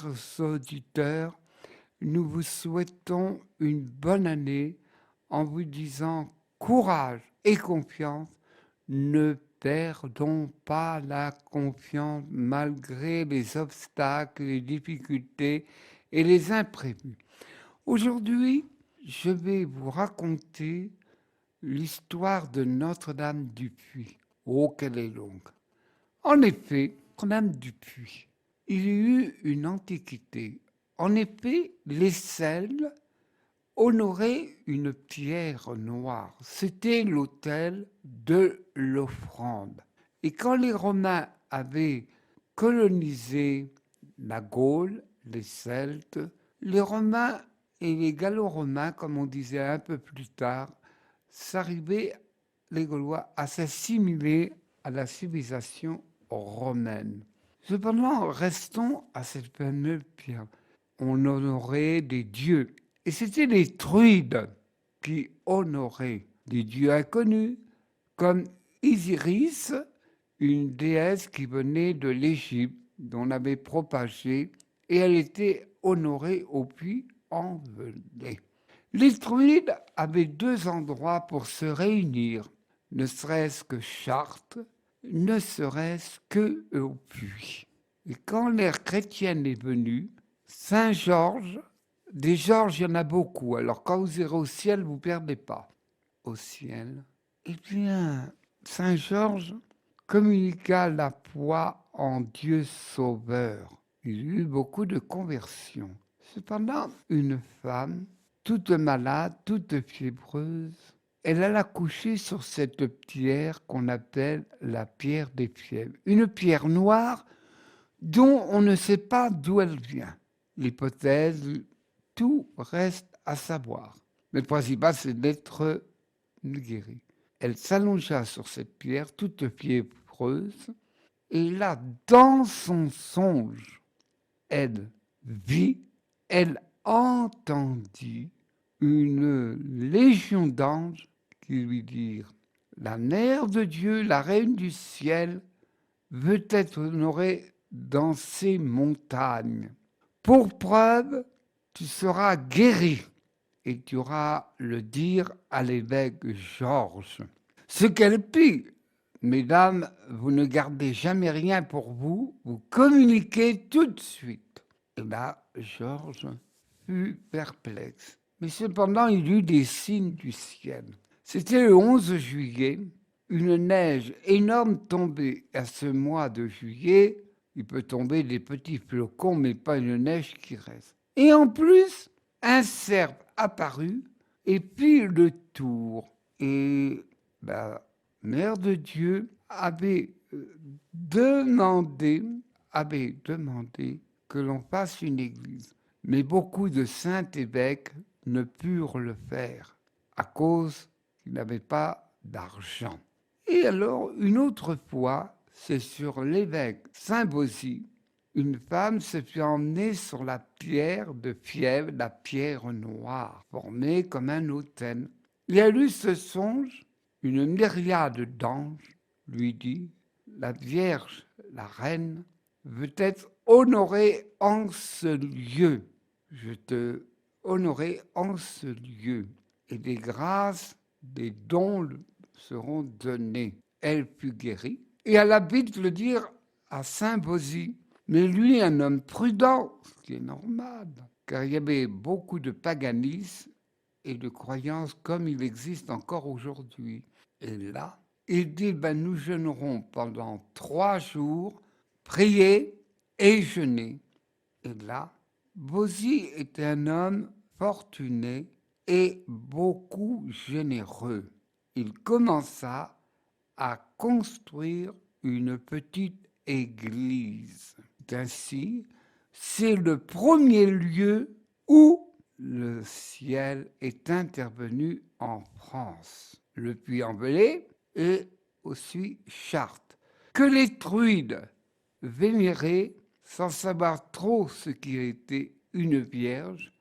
chers auditeurs, nous vous souhaitons une bonne année en vous disant courage et confiance. Ne perdons pas la confiance malgré les obstacles, les difficultés et les imprévus. Aujourd'hui, je vais vous raconter l'histoire de Notre-Dame-du-Puy. Oh, qu'elle est longue. En effet, Notre-Dame-du-Puy, il y a eu une antiquité. En effet, les Celles honoraient une pierre noire. C'était l'autel de l'offrande. Et quand les Romains avaient colonisé la Gaule, les Celtes, les Romains et les Gallo-Romains, comme on disait un peu plus tard, s'arrivaient, les Gaulois, à s'assimiler à la civilisation romaine. Cependant, restons à cette fameuse pierre. On honorait des dieux. Et c'était les druides qui honoraient des dieux inconnus, comme Isiris, une déesse qui venait de l'Égypte, dont on avait propagé, et elle était honorée au puits Envelé. Les druides avaient deux endroits pour se réunir, ne serait-ce que Chartres, ne serait-ce que au puits. Et quand l'ère chrétienne est venue, Saint-Georges, des Georges, il y en a beaucoup, alors quand vous irez au ciel, vous ne perdez pas au ciel. Eh bien, Saint-Georges communiqua la foi en Dieu sauveur. Il y eut beaucoup de conversions. Cependant, une femme, toute malade, toute fiébreuse, elle alla coucher sur cette pierre qu'on appelle la pierre des fièvres. Une pierre noire dont on ne sait pas d'où elle vient. L'hypothèse, tout reste à savoir. Mais le principal, c'est d'être guérie. Elle s'allongea sur cette pierre, toute fiévreuse, et là, dans son songe, elle vit, elle entendit une légion d'anges qui lui dirent: la mère de Dieu, la reine du ciel, veut être honorée dans ces montagnes. Pour preuve, tu seras guéri et tu auras le dire à l'évêque Georges. Ce qu'elle fit: mesdames, vous ne gardez jamais rien pour vous, vous communiquez tout de suite. Et là, Georges fut perplexe. Mais cependant, il eut des signes du ciel. C'était le 11 juillet, une neige énorme tombait. À ce mois de juillet, il peut tomber des petits flocons, mais pas une neige qui reste. Et en plus, un cerf apparut et fit le tour. Et la Mère de Dieu avait demandé, que l'on fasse une église. Mais beaucoup de saints évêques ne purent le faire à cause qu'ils n'avaient pas d'argent. Et alors, une autre fois, c'est sur l'évêque Saint-Bosy, une femme se fit emmener sur la pierre de Fièvre, la pierre noire, formée comme un autel. Et à lui ce songe, une myriade d'anges lui dit: la Vierge, la Reine, veut être honorée en ce lieu. Je te honorerai en ce lieu, et des grâces, des dons seront donnés. Elle fut guérie, et elle habite le dire à Saint-Bosy. Mais lui, un homme prudent, ce qui est normal, car il y avait beaucoup de paganisme et de croyances comme il existe encore aujourd'hui. Et là, il dit: nous jeûnerons pendant 3 jours, prier et jeûner. Et là, Bosy était un homme fortuné et beaucoup généreux. Il commença à construire une petite église. Ainsi, c'est le premier lieu où le ciel est intervenu en France. Le Puy-en-Velay et aussi Chartres, que les druides vénéraient sans savoir trop ce qui était une vierge,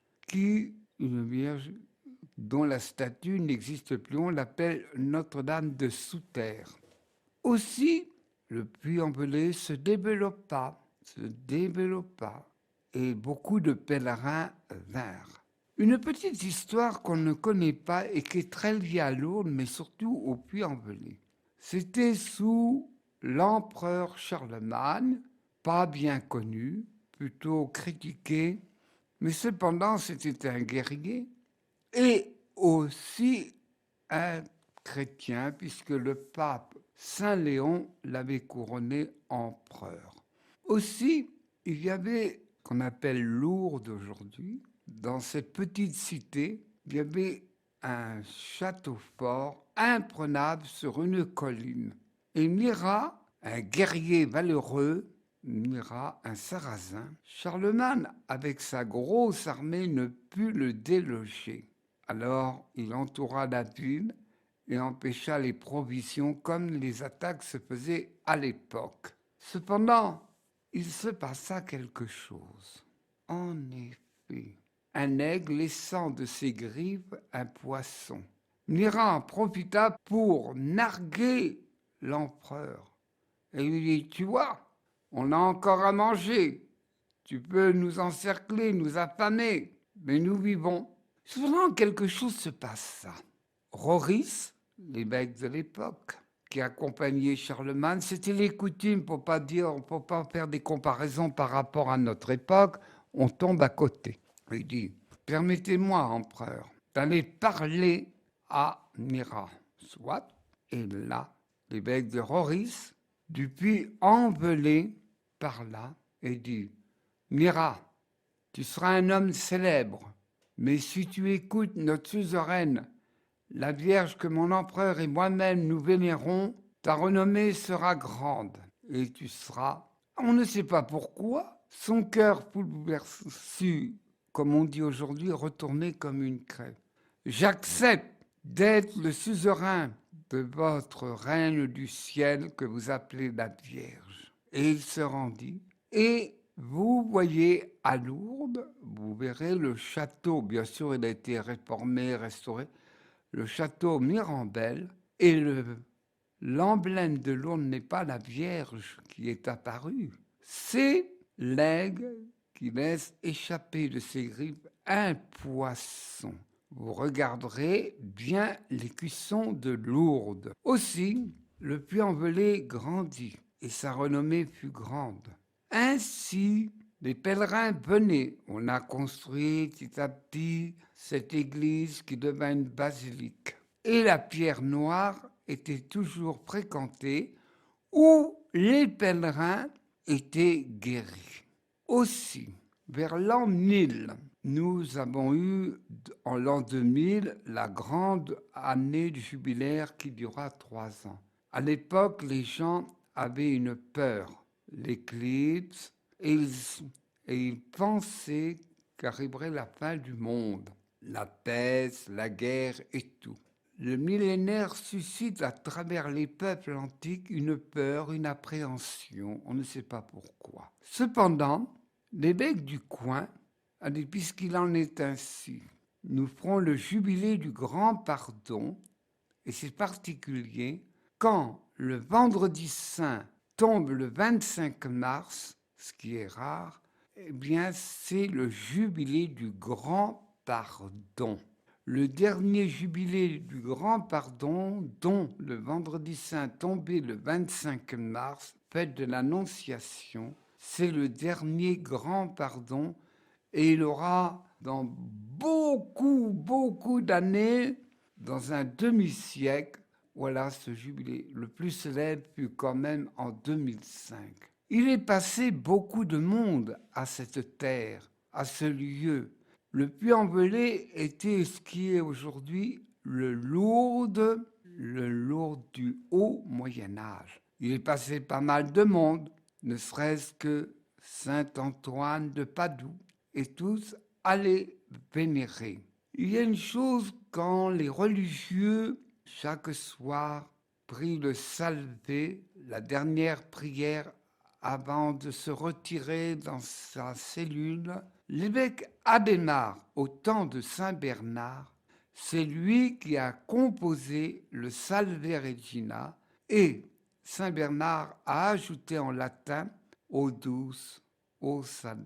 dont la statue n'existe plus, on l'appelle Notre-Dame de Souterre. Aussi, le Puy-en-Velay se développa, et beaucoup de pèlerins vinrent. Une petite histoire qu'on ne connaît pas et qui est très liée à Lourdes, mais surtout au Puy-en-Velay. C'était sous l'empereur Charlemagne, pas bien connu, plutôt critiqué, mais cependant c'était un guerrier et aussi un chrétien, puisque le pape Saint Léon l'avait couronné empereur. Aussi, il y avait, qu'on appelle Lourdes aujourd'hui, dans cette petite cité, il y avait un château fort imprenable sur une colline. Et Murat, un guerrier valeureux, Murat, un sarrasin, Charlemagne, avec sa grosse armée, ne put le déloger. Alors, il entoura la ville et empêcha les provisions comme les attaques se faisaient à l'époque. Cependant, il se passa quelque chose. En effet, un aigle laissant de ses griffes un poisson. Murat en profita pour narguer l'empereur. Et lui dit, tu vois, on a encore à manger. Tu peux nous encercler, nous affamer, mais nous vivons. Cependant, quelque chose se passa. Roris, l'évêque de l'époque, qui accompagnait Charlemagne, c'était les coutumes, pour pas faire des comparaisons par rapport à notre époque, on tombe à côté. Il dit, permettez-moi, empereur, d'aller parler à Murat. Soit, et là, l'évêque de Roris, du Puy-en-Velay, parla et dit, Murat, tu seras un homme célèbre, mais si tu écoutes notre suzeraine, la Vierge que mon empereur et moi-même nous vénérons, ta renommée sera grande et tu seras, on ne sait pas pourquoi, son cœur bouleversé, comme on dit aujourd'hui, retourné comme une crêpe. J'accepte d'être le suzerain de votre reine du ciel que vous appelez la Vierge. Et il se rendit. Et vous voyez à Lourdes, vous verrez le château, bien sûr il a été réformé, restauré, le château Mirambel, et l'emblème de Lourdes n'est pas la Vierge qui est apparue, c'est l'aigle qui laisse échapper de ses griffes un poisson. Vous regarderez bien l'écusson de Lourdes. Aussi, le Puy-en-Velay grandit et sa renommée fut grande. Ainsi, les pèlerins venaient. On a construit petit à petit cette église qui devint une basilique. Et la pierre noire était toujours fréquentée où les pèlerins étaient guéris. Aussi, vers l'an 1000, nous avons eu en l'an 2000 la grande année du jubilaire qui dura 3 ans. À l'époque, les gens avaient une peur, l'éclipse, et ils pensaient qu'arriverait la fin du monde, la peste, la guerre et tout. Le millénaire suscite à travers les peuples antiques une peur, une appréhension, on ne sait pas pourquoi. Cependant, l'évêque du coin a dit, puisqu'il en est ainsi, nous ferons le jubilé du grand pardon, et c'est particulier, quand le vendredi saint tombe le 25 mars, ce qui est rare, eh bien c'est le jubilé du grand pardon. Le dernier jubilé du grand pardon, dont le vendredi saint tombé le 25 mars, fête de l'Annonciation, c'est le dernier grand pardon et il aura dans beaucoup d'années, dans un demi-siècle, voilà ce jubilé. Le plus célèbre fut quand même en 2005. Il est passé beaucoup de monde à cette terre, à ce lieu. Le Puy-en-Velay était ce qui est aujourd'hui le Lourdes du haut Moyen-Âge. Il est passé pas mal de monde, ne serait-ce que Saint-Antoine de Padoue, et tous allaient vénérer. Il y a une chose quand les religieux, chaque soir, prient le Salvé, la dernière prière avant de se retirer dans sa cellule, l'évêque Adhémar, au temps de Saint Bernard, c'est lui qui a composé le Salve Regina et Saint Bernard a ajouté en latin « Au douce, au salve ».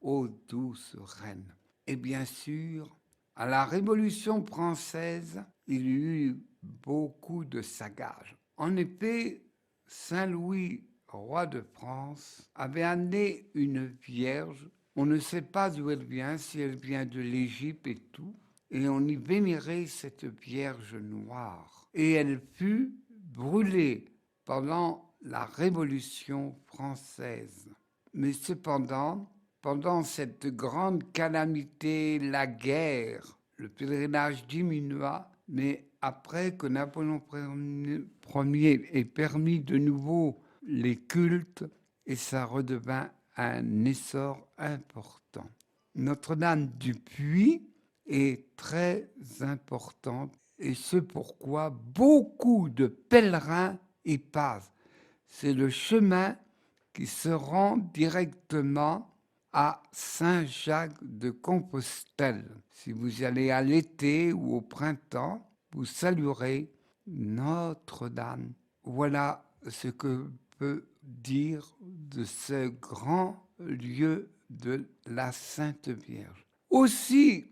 ô douce reine. Et bien sûr, à la Révolution française, il y eut beaucoup de sagages. En effet, Saint-Louis, roi de France, avait amené une vierge. On ne sait pas d'où elle vient, si elle vient de l'Égypte et tout. Et on y vénérait cette vierge noire. Et elle fut brûlée pendant la Révolution française. Mais cependant, pendant cette grande calamité, la guerre, le pèlerinage diminua, mais après que Napoléon Ier ait permis de nouveau les cultes, et ça redevint un essor important. Notre-Dame du Puy est très importante, et c'est pourquoi beaucoup de pèlerins y passent. C'est le chemin qui se rend directement à Saint-Jacques de Compostelle. Si vous y allez à l'été ou au printemps, vous saluerez Notre-Dame. Voilà ce que peut dire de ce grand lieu de la Sainte Vierge. Aussi,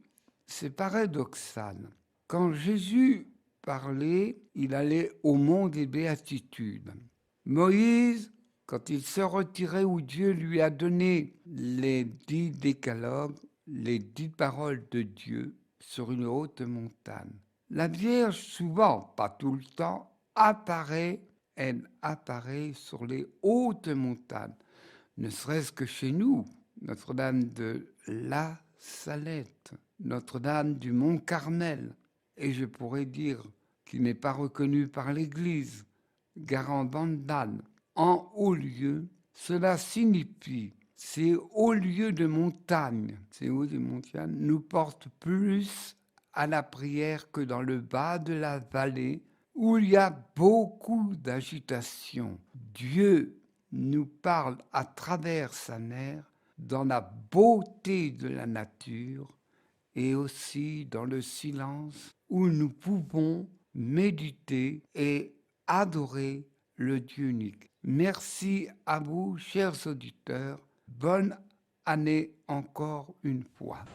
c'est paradoxal. Quand Jésus parlait, il allait au mont des Béatitudes. Moïse, quand il se retirait où Dieu lui a donné les 10 décalogues, les 10 paroles de Dieu sur une haute montagne. La Vierge, souvent, pas tout le temps, elle apparaît sur les hautes montagnes, ne serait-ce que chez nous, Notre-Dame de la Salette, Notre-Dame du Mont Carmel, et je pourrais dire qui n'est pas reconnu par l'Église, Garabandal, en haut lieu. Cela signifie ces hauts lieux de montagne, ces hauts de montagne nous portent plus à la prière que dans le bas de la vallée où il y a beaucoup d'agitation. Dieu nous parle à travers sa mère dans la beauté de la nature et aussi dans le silence où nous pouvons méditer et adorer le Dieu unique. Merci à vous, chers auditeurs. Bonne année encore une fois.